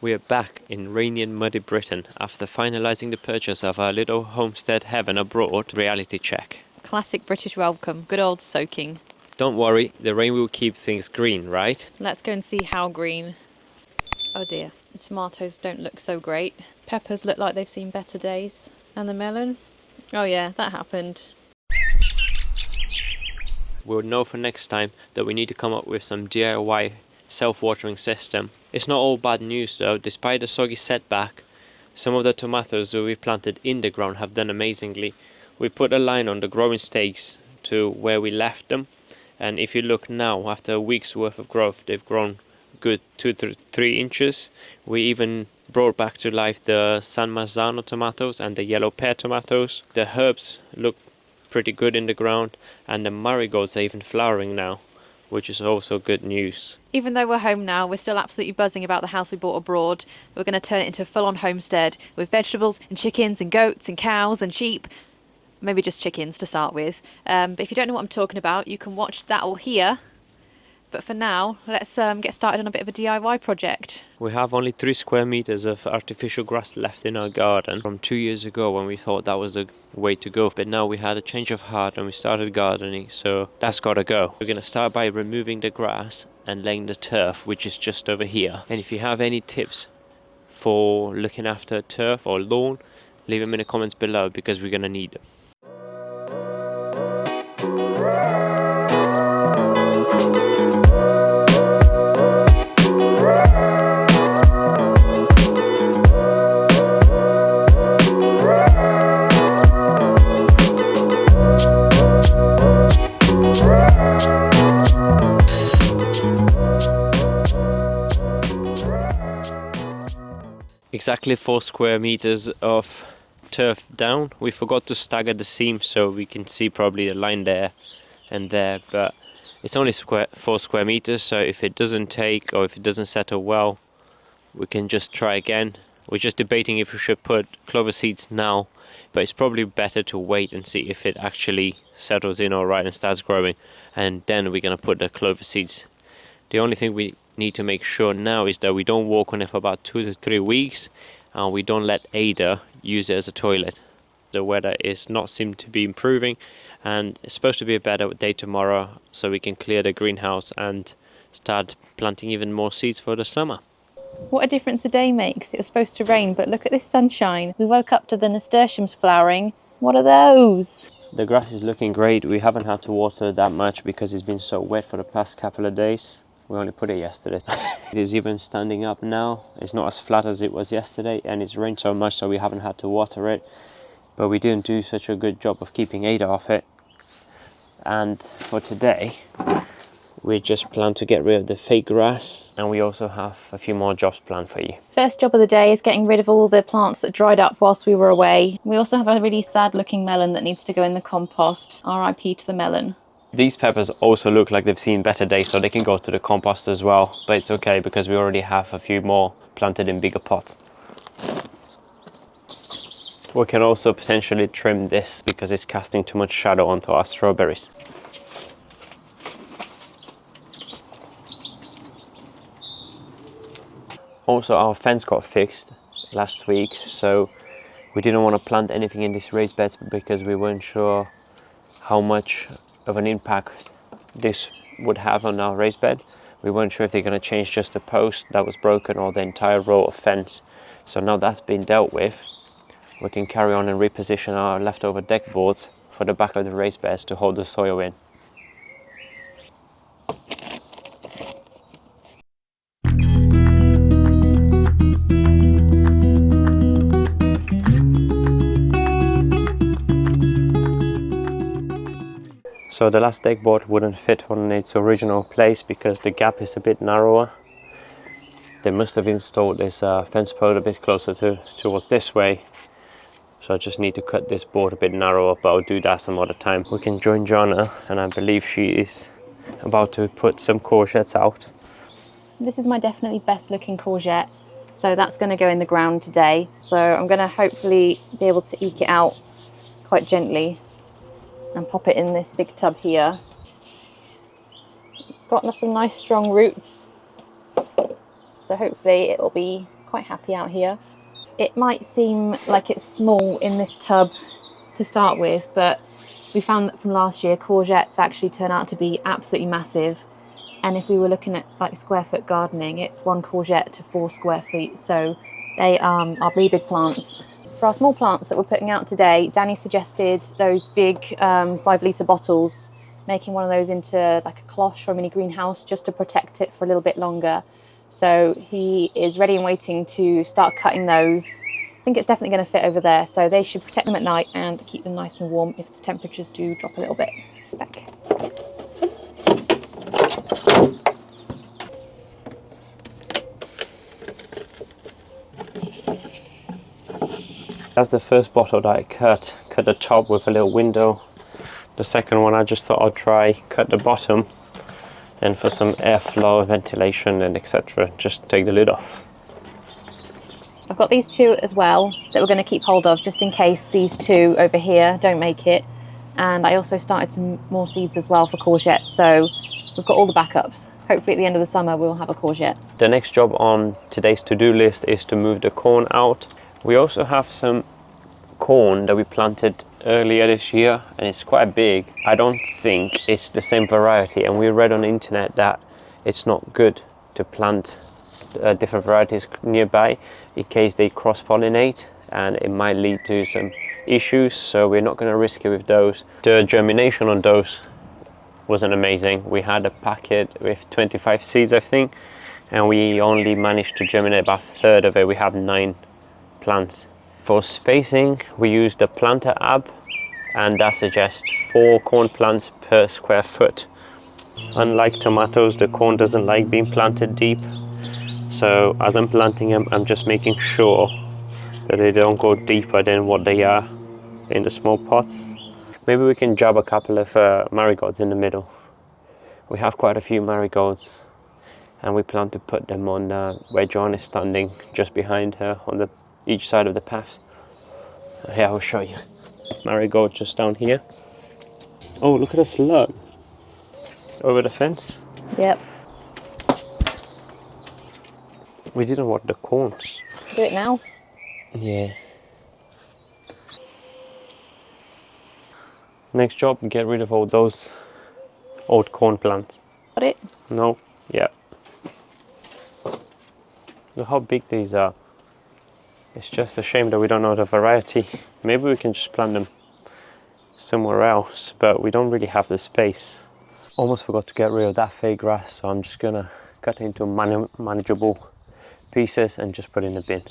We are back in rainy and muddy Britain after finalising the purchase of our little homestead heaven abroad reality check. Classic British welcome, good old soaking. Don't worry, the rain will keep things green, right? Let's go and see how green. Oh dear, the tomatoes don't look so great. Peppers look like they've seen better days. And the melon? Oh yeah, that happened. We'll know for next time that we need to come up with some DIY self-watering system. It's not all bad news though. Despite the soggy setback, some of the tomatoes that we planted in the ground have done amazingly. We put a line on the growing stakes to where we left them, and if you look now, after a week's worth of growth, they've grown good 2 to 3 inches. We even brought back to life the San Marzano tomatoes and the yellow pear tomatoes. The herbs look pretty good in the ground, and the marigolds are even flowering now, which is also good news. Even though we're home now, we're still absolutely buzzing about the house we bought abroad. We're going to turn it into a full-on homestead with vegetables and chickens and goats and cows and sheep. Maybe just chickens to start with. But if you don't know what I'm talking about, you can watch that all here. But for now, let's get started on a bit of a DIY project. We have only 3 square meters of artificial grass left in our garden from 2 years ago when we thought that was the way to go. But now we had a change of heart and we started gardening, so that's gotta go. We're gonna start by removing the grass and laying the turf, which is just over here. And if you have any tips for looking after turf or lawn, leave them in the comments below because we're gonna need them. Exactly 4 square meters of turf down. We forgot to stagger the seam so we can see probably the line there and there, but it's only 4 square meters, so if it doesn't take or if it doesn't settle well, we can just try again. We're just debating if we should put clover seeds now, but it's probably better to wait and see if it actually settles in alright and starts growing, and then we're gonna put the clover seeds. The only thing we need to make sure now is that we don't walk on it for about 2 to 3 weeks, and we don't let Ada use it as a toilet. The weather is not seem to be improving, and it's supposed to be a better day tomorrow, so we can clear the greenhouse and start planting even more seeds for the summer. What a difference a day makes. It was supposed to rain, but look at this sunshine. We woke up to the nasturtiums flowering. What are those? The grass is looking great. We haven't had to water that much because it's been so wet for the past couple of days. We only put it yesterday. It is even standing up now. It's not as flat as it was yesterday, and it's rained so much so we haven't had to water it. But we didn't do such a good job of keeping Ada off it. And for today, we just plan to get rid of the fake grass, and we also have a few more jobs planned for you. First job of the day is getting rid of all the plants that dried up whilst we were away. We also have a really sad looking melon that needs to go in the compost. RIP to the melon. These peppers also look like they've seen better days, so they can go to the compost as well, but it's okay because we already have a few more planted in bigger pots. We can also potentially trim this because it's casting too much shadow onto our strawberries. Also, our fence got fixed last week, so we didn't want to plant anything in these raised beds because we weren't sure how much of an impact this would have on our raised bed. We weren't sure if they're going to change just the post that was broken or the entire row of fence. So now that's been dealt with, we can carry on and reposition our leftover deck boards for the back of the raised beds to hold the soil in. So the last deck board wouldn't fit on its original place because the gap is a bit narrower. They must have installed this fence post a bit closer towards this way. So I just need to cut this board a bit narrower, but I'll do that some other time. We can join Jonna, and I believe she is about to put some courgettes out. This is my definitely best looking courgette. So that's going to go in the ground today. So I'm going to hopefully be able to eke it out quite gently and pop it in this big tub here. Got some nice strong roots, so hopefully it will be quite happy out here. It might seem like it's small in this tub to start with, but we found that from last year, courgettes actually turn out to be absolutely massive. And if we were looking at like square foot gardening, it's 1 courgette to 4 square feet. So they are really big plants. For our small plants that we're putting out today, Danny suggested those big 5-litre bottles, making one of those into like a cloche or a mini greenhouse just to protect it for a little bit longer. So he is ready and waiting to start cutting those. I think it's definitely going to fit over there. So they should protect them at night and keep them nice and warm if the temperatures do drop a little bit. Back. That's the first bottle that I cut the top with a little window. The second one I just thought I'd try cut the bottom, and for some airflow, ventilation and etc. just take the lid off. I've got these 2 as well that we're going to keep hold of just in case these 2 over here don't make it. And I also started some more seeds as well for courgettes, so we've got all the backups. Hopefully at the end of the summer we'll have a courgette. The next job on today's to-do list is to move the corn out. We also have some corn that we planted earlier this year, and it's quite big. I don't think it's the same variety, and we read on the internet that it's not good to plant different varieties nearby in case they cross-pollinate, and it might lead to some issues, so we're not going to risk it with those. The germination on those wasn't amazing. We had a packet with 25 seeds, I think, and we only managed to germinate about a third of it. We have 9 plants. For spacing, we use the planter app, and that suggests 4 corn plants per square foot. Unlike tomatoes, the corn doesn't like being planted deep, so as I'm planting them, I'm just making sure that they don't go deeper than what they are in the small pots. Maybe we can jab a couple of marigolds in the middle. We have quite a few marigolds, and we plan to put them on where John is standing, just behind her on each side of the path. Here, I'll show you. Marigold just down here. Oh, look at a slug over the fence. Yep. We didn't want the corns. Do it now. Yeah. Next job, get rid of all those old corn plants. Got it? No, yeah. Look how big these are. It's just a shame that we don't know the variety. Maybe we can just plant them somewhere else, but we don't really have the space. Almost forgot to get rid of that fake grass, so I'm just gonna cut it into manageable pieces and just put it in the bin.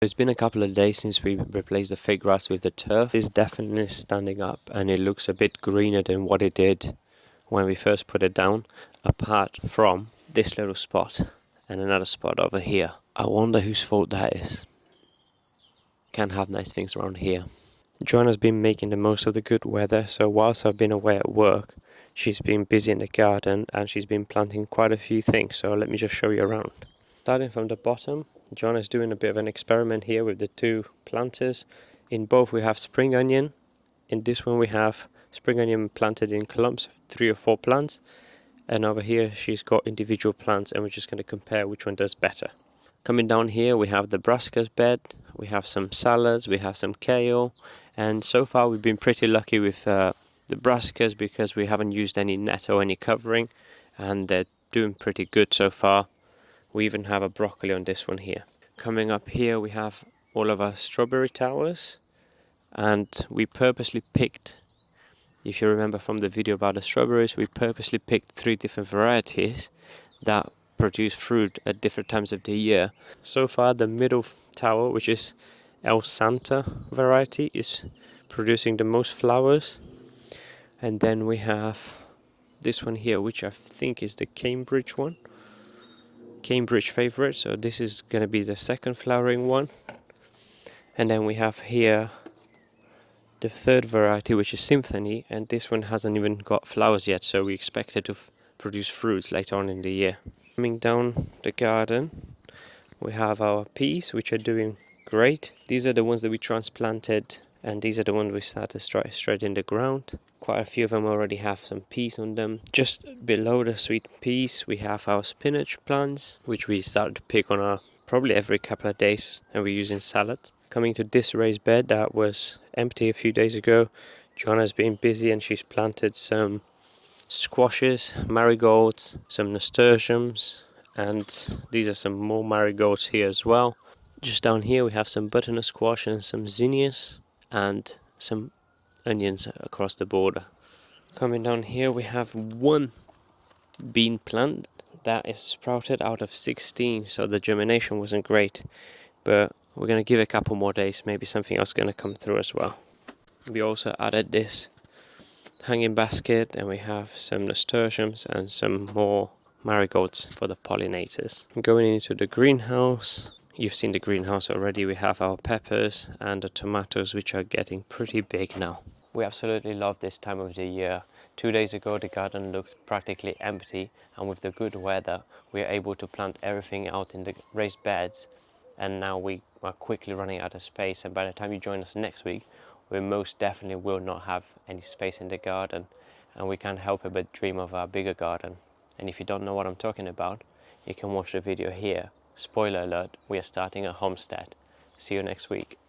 It's been a couple of days since we replaced the fake grass with the turf. It's definitely standing up, and it looks a bit greener than what it did when we first put it down, apart from this little spot and another spot over here. I wonder whose fault that is. Can't have nice things around here. Joanna's has been making the most of the good weather, so whilst I've been away at work, she's been busy in the garden and she's been planting quite a few things, so let me just show you around. Starting from the bottom, Joanna's doing a bit of an experiment here with the 2 planters. In both we have spring onion. In this one we have spring onion planted in clumps, 3 or 4 plants. And over here she's got individual plants, and we're just going to compare which one does better. Coming down here we have the brassicas bed, we have some salads, we have some kale, and so far we've been pretty lucky with the brassicas because we haven't used any net or any covering, and they're doing pretty good so far. We even have a broccoli on this one here. Coming up here we have all of our strawberry towers, and we purposely picked, if you remember from the video about the strawberries, we purposely picked 3 different varieties that produce fruit at different times of the year. So far the middle tower, which is El Santa variety, is producing the most flowers, and then we have this one here, which I think is the Cambridge one, Cambridge favorite, so this is going to be the second flowering one. And then we have here the third variety, which is Symphony, and this one hasn't even got flowers yet, so we expect it to produce fruits later on in the year. Coming down the garden, we have our peas, which are doing great. These are the ones that we transplanted and these are the ones we started straight in the ground. Quite a few of them already have some peas on them. Just below the sweet peas we have our spinach plants, which we started to pick on our probably every couple of days, and we use in salad. Coming to this raised bed that was empty a few days ago, Joanna's been busy and she's planted some squashes, marigolds, some nasturtiums, and these are some more marigolds here as well. Just down here we have some butternut squash and some zinnias and some onions across the border. Coming down here we have one bean plant that is sprouted out of 16, so the germination wasn't great, but we're going to give it a couple more days, maybe something else is going to come through as well. We also added this hanging basket, and we have some nasturtiums and some more marigolds for the pollinators. Going into the greenhouse, you've seen the greenhouse already. We have our peppers and the tomatoes, which are getting pretty big now. We absolutely love this time of the year. 2 days ago the garden looked practically empty, and with the good weather we are able to plant everything out in the raised beds, and now we are quickly running out of space, and by the time you join us next week we most definitely will not have any space in the garden, and we can't help it but dream of our bigger garden. And if you don't know what I'm talking about, you can watch the video here. Spoiler alert, we are starting a homestead. See you next week.